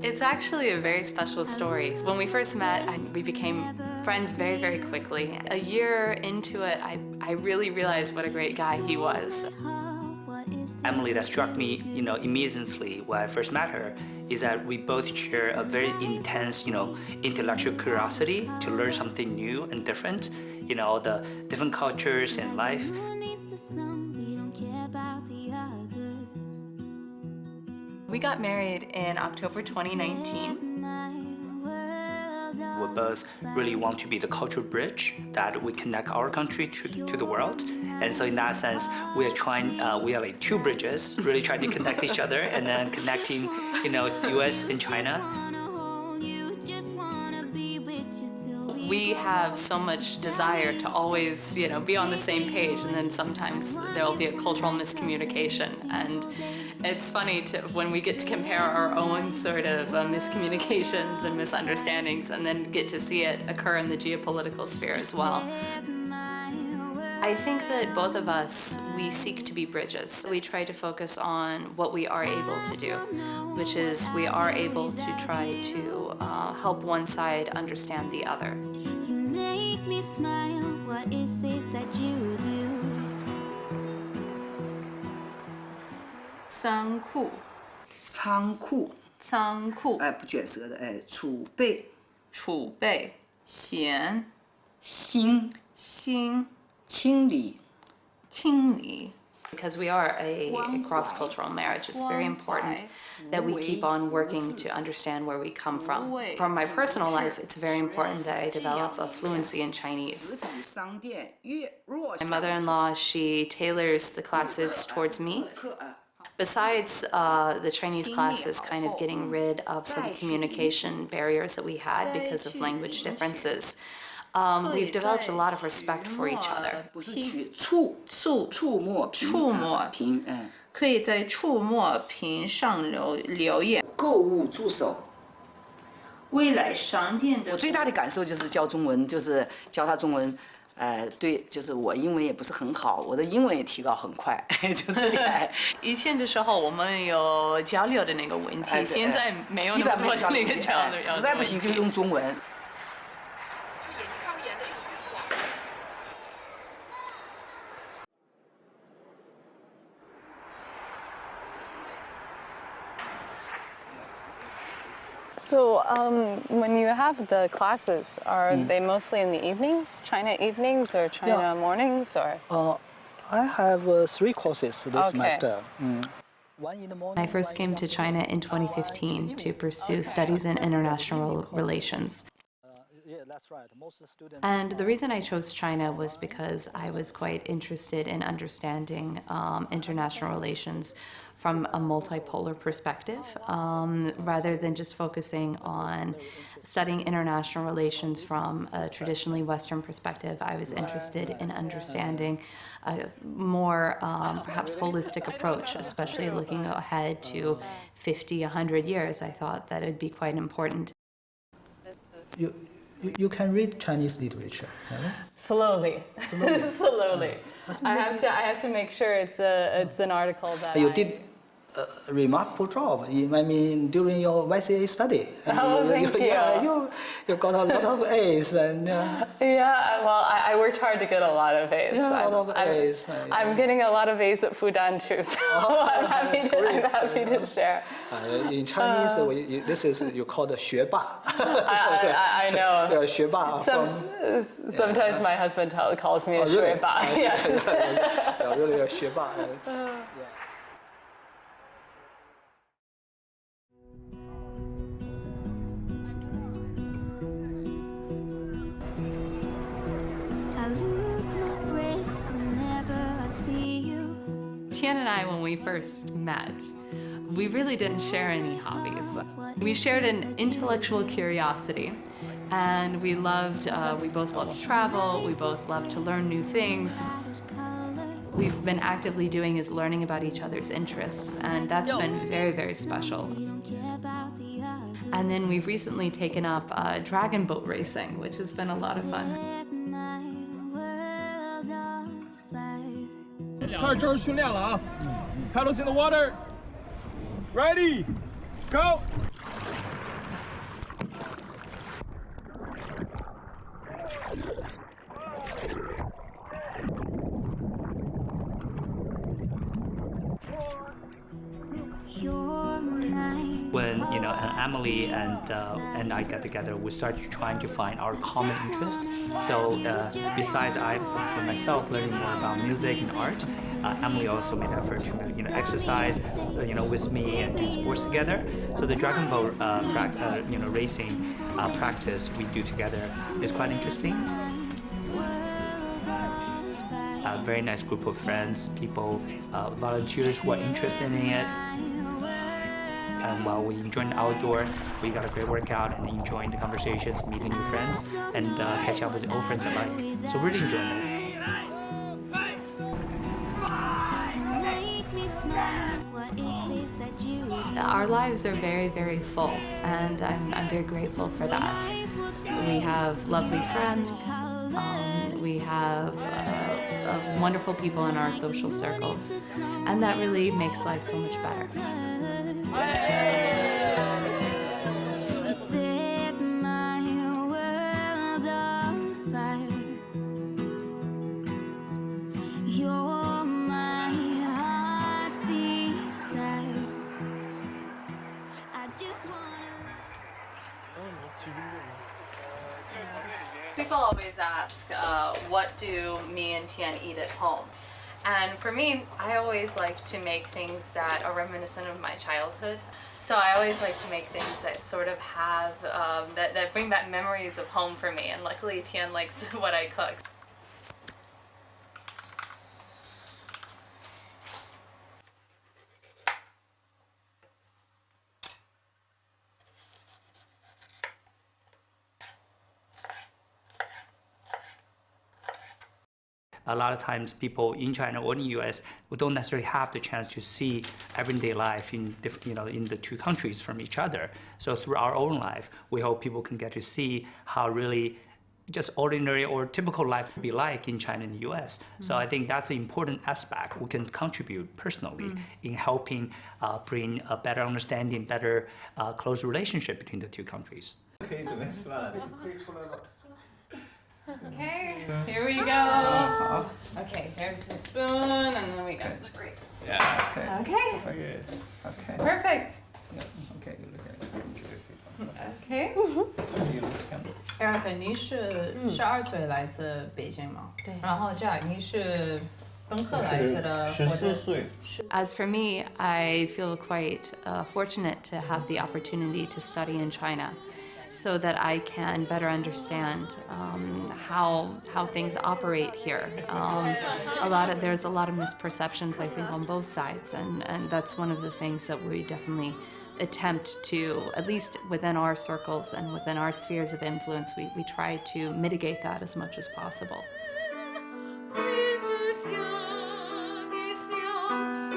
It's actually a very special story. When we first met, we became friends very, very quickly. A year into it, I really realized what a great guy he was. Emily, that struck me, immediately when I first met her, is that we both share a very intense, intellectual curiosity to learn something new and different, the different cultures and life. We got married in October 2019. We both really want to be the cultural bridge that we connect our country to the world. And so in that sense, we are like two bridges, really trying to connect each other and then connecting, US and China. We have so much desire to always, be on the same page, and then sometimes there'll be a cultural miscommunication. And it's funny when we get to compare our own sort of miscommunications and misunderstandings, and then get to see it occur in the geopolitical sphere as well. I think that both of us, we seek to be bridges. We try to focus on what we are able to do, which is we are able to try to help one side understand the other. You make me smile, what is it that you do? 仓库，仓库，仓库，不卷舌的，储备，储备，闲，心，心，清理，清理。Because we are a cross-cultural marriage, it's very important that we keep on working to understand where we come from. For my personal life, it's very important that I develop a fluency in Chinese. My mother-in-law, she tailors the classes towards me. Besides the Chinese classes kind of getting rid of some communication barriers that we had because of language differences, we've developed a lot of respect for each other. 触摸屏，可以在触摸屏上留言。购物助手。未来商店的。我最大的感受就是教中文，就是教他中文。对，就是我英文也不是很好，我的英文也提高很快，就这点。以前的时候我们有交流的那个问题，现在没有那么多的那个交流。实在不行就用中文。So when you have the classes, are they mostly in the evenings, China evenings or China mornings, or? I have 3 courses this semester. One in the morning. I first came to China in 2015 to pursue studies in international relations. Yeah, that's right. Most students. And the reason I chose China was because I was quite interested in understanding international relations from a multipolar perspective, rather than just focusing on studying international relations from a traditionally Western perspective. I was interested in understanding a more perhaps holistic approach, especially looking ahead to 50, 100 years. I thought that it would be quite important. You can read Chinese literature, right? Slowly. Slowly. I have to make sure it's an article that you did a remarkable job. During your YCA study. Thank you. You got a lot of A's and. Yeah, well, I worked hard to get a lot of A's. Yeah, a lot of A's. I'm getting a lot of A's at Fudan too, so I'm happy to share. In Chinese, this is you call the 学霸. I know. 学霸 Sometimes my husband calls me a 学霸. Yes. Really a 学霸. Tian and I, when we first met, we really didn't share any hobbies. We shared an intellectual curiosity, and we both loved to travel, we both loved to learn new things. We've been actively doing is learning about each other's interests, and that's been very, very special. And then we've recently taken up dragon boat racing, which has been a lot of fun. 开始正式训练了啊！Paddles in the water. Ready, go. when and Emily and I got together, we started trying to find our common interests. So besides for myself learning more about music and art, Emily also made effort to exercise with me and do sports together. So the Dragon Boat racing practice we do together is quite interesting. A very nice group of friends, people, volunteers who are interested in it. And while we enjoying the outdoor, we got a great workout and enjoying the conversations, meeting new friends, and catch up with old friends alike. So really enjoying it. Make me smile. What is it that you do? Our lives are very, very full, and I'm very grateful for that. We have lovely friends. We have wonderful people in our social circles, and that really makes life so much better. You set my world on fire. You're my heart's desire. I just wanna. People always ask, what do me and Tian eat at home? And for me, I always like to make things that are reminiscent of my childhood. So I always like to make things that sort of have, that bring back memories of home for me. And luckily Tian likes what I cook. A lot of times people in China or in the US don't necessarily have the chance to see everyday life in in the two countries from each other. So through our own life, we hope people can get to see how really just ordinary or typical life would be like in China and the US. So I think that's an important aspect we can contribute personally in helping bring a better understanding, better close relationship between the two countries. Okay, here we go. Okay, there's the spoon, and then we got the grapes. Yeah. Okay. Okay, Okay. Okay. perfect. Yeah, okay. You look at it. Okay. You look at camera. Erica，你是12岁来自北京吗？对。然后 Jack，你是本科来自的14岁。 As for me, I feel quite fortunate to have the opportunity to study in China, so that I can better understand how things operate here. There's a lot of misperceptions, I think, on both sides, and that's one of the things that we definitely attempt to, at least within our circles and within our spheres of influence, we try to mitigate that as much as possible. 一直想一想。